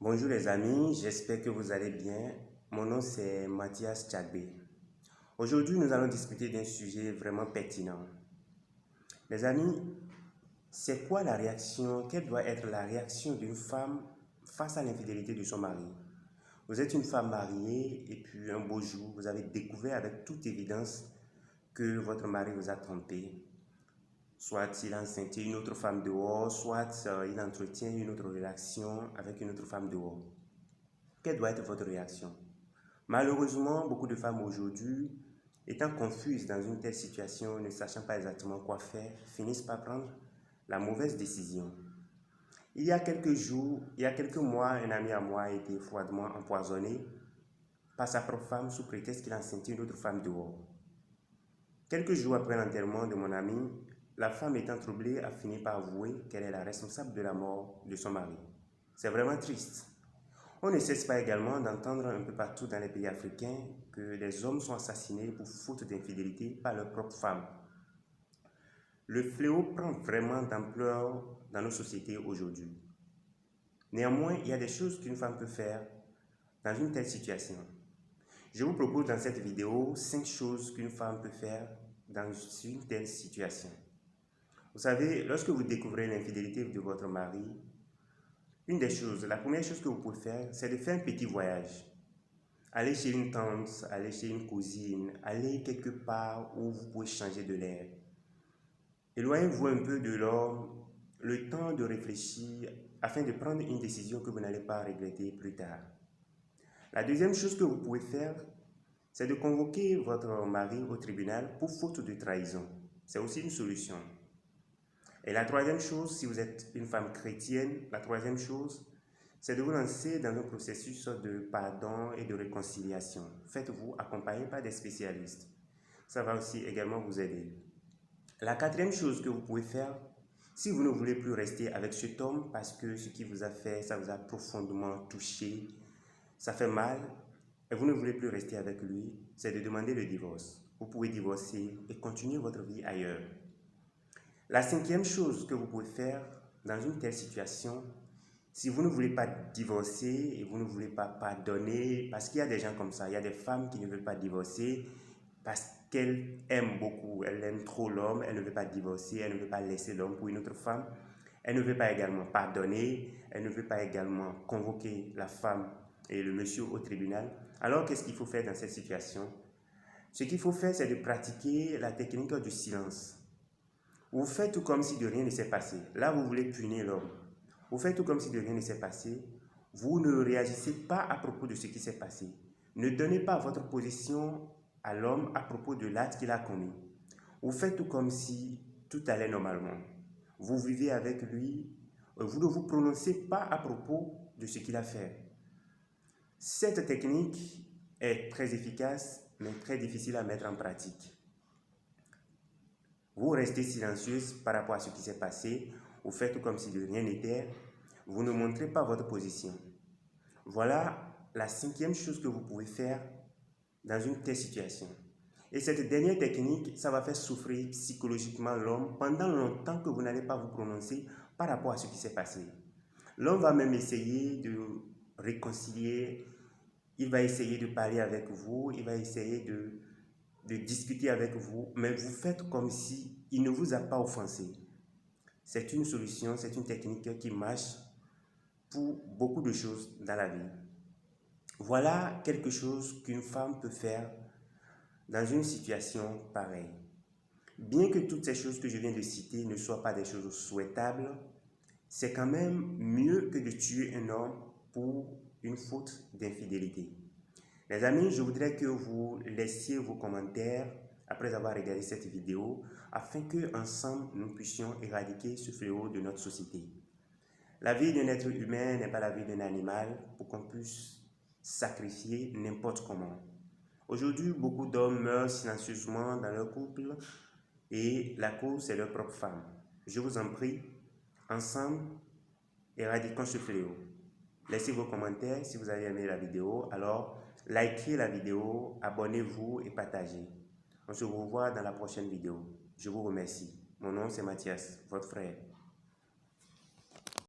Bonjour les amis, j'espère que vous allez bien. Mon nom c'est Mathias Tchadbé. Aujourd'hui, nous allons discuter d'un sujet vraiment pertinent. Les amis, c'est quoi la réaction, quelle doit être la réaction d'une femme face à l'infidélité de son mari? Vous êtes une femme mariée et puis un beau jour, vous avez découvert avec toute évidence que votre mari vous a trompé. Soit il a enceinté une autre femme dehors, soit il entretient une autre relation avec une autre femme dehors. Quelle doit être votre réaction? Malheureusement, beaucoup de femmes aujourd'hui, étant confuses dans une telle situation, ne sachant pas exactement quoi faire, finissent par prendre la mauvaise décision. Il y a quelques jours, il y a quelques mois, un ami à moi a été froidement empoisonné par sa propre femme sous prétexte qu'il a enceinté une autre femme dehors. Quelques jours après l'enterrement de mon ami, la femme étant troublée a fini par avouer qu'elle est la responsable de la mort de son mari. C'est vraiment triste. On ne cesse pas également d'entendre un peu partout dans les pays africains que les hommes sont assassinés pour faute d'infidélité par leur propre femme. Le fléau prend vraiment d'ampleur dans nos sociétés aujourd'hui. Néanmoins, il y a des choses qu'une femme peut faire dans une telle situation. Je vous propose dans cette vidéo 5 choses qu'une femme peut faire dans une telle situation. Vous savez, lorsque vous découvrez l'infidélité de votre mari, une des choses, la première chose que vous pouvez faire, c'est de faire un petit voyage. Aller chez une tante, aller chez une cousine, aller quelque part où vous pouvez changer de l'air. Éloignez-vous un peu de l'homme, le temps de réfléchir afin de prendre une décision que vous n'allez pas regretter plus tard. La deuxième chose que vous pouvez faire, c'est de convoquer votre mari au tribunal pour faute de trahison. C'est aussi une solution. Et la troisième chose, si vous êtes une femme chrétienne, la troisième chose, c'est de vous lancer dans un processus de pardon et de réconciliation. Faites-vous accompagner par des spécialistes. Ça va aussi également vous aider. La quatrième chose que vous pouvez faire, si vous ne voulez plus rester avec cet homme parce que ce qu'il vous a fait, ça vous a profondément touché, ça fait mal, et vous ne voulez plus rester avec lui, c'est de demander le divorce. Vous pouvez divorcer et continuer votre vie ailleurs. La cinquième chose que vous pouvez faire dans une telle situation, si vous ne voulez pas divorcer et vous ne voulez pas pardonner, parce qu'il y a des gens comme ça, il y a des femmes qui ne veulent pas divorcer parce qu'elles aiment beaucoup, elles aiment trop l'homme, elles ne veulent pas divorcer, elles ne veulent pas laisser l'homme pour une autre femme, elles ne veulent pas également pardonner, elles ne veulent pas également convoquer la femme et le monsieur au tribunal. Alors qu'est-ce qu'il faut faire dans cette situation? Ce qu'il faut faire, c'est de pratiquer la technique du silence. Vous faites tout comme si de rien ne s'est passé. Là, vous voulez punir l'homme. Vous faites tout comme si de rien ne s'est passé. Vous ne réagissez pas à propos de ce qui s'est passé. Ne donnez pas votre position à l'homme à propos de l'acte qu'il a commis. Vous faites tout comme si tout allait normalement. Vous vivez avec lui. Vous ne vous prononcez pas à propos de ce qu'il a fait. Cette technique est très efficace, mais très difficile à mettre en pratique. Vous restez silencieuse par rapport à ce qui s'est passé, vous faites comme si de rien n'était, vous ne montrez pas votre position. Voilà la cinquième chose que vous pouvez faire dans une telle situation. Et cette dernière technique, ça va faire souffrir psychologiquement l'homme pendant longtemps que vous n'allez pas vous prononcer par rapport à ce qui s'est passé. L'homme va même essayer de réconcilier, il va essayer de parler avec vous, il va essayer de discuter avec vous, mais vous faites comme si il ne vous a pas offensé. C'est une solution, c'est une technique qui marche pour beaucoup de choses dans la vie. Voilà quelque chose qu'une femme peut faire dans une situation pareille. Bien que toutes ces choses que je viens de citer ne soient pas des choses souhaitables, c'est quand même mieux que de tuer un homme pour une faute d'infidélité. Les amis, je voudrais que vous laissiez vos commentaires après avoir regardé cette vidéo afin que ensemble nous puissions éradiquer ce fléau de notre société. La vie d'un être humain n'est pas la vie d'un animal pour qu'on puisse sacrifier n'importe comment. Aujourd'hui, beaucoup d'hommes meurent silencieusement dans leur couple et la cause c'est leur propre femme. Je vous en prie, ensemble, éradiquons ce fléau. Laissez vos commentaires si vous avez aimé la vidéo. Alors, likez la vidéo, abonnez-vous et partagez. On se revoit dans la prochaine vidéo. Je vous remercie. Mon nom c'est Mathias, votre frère.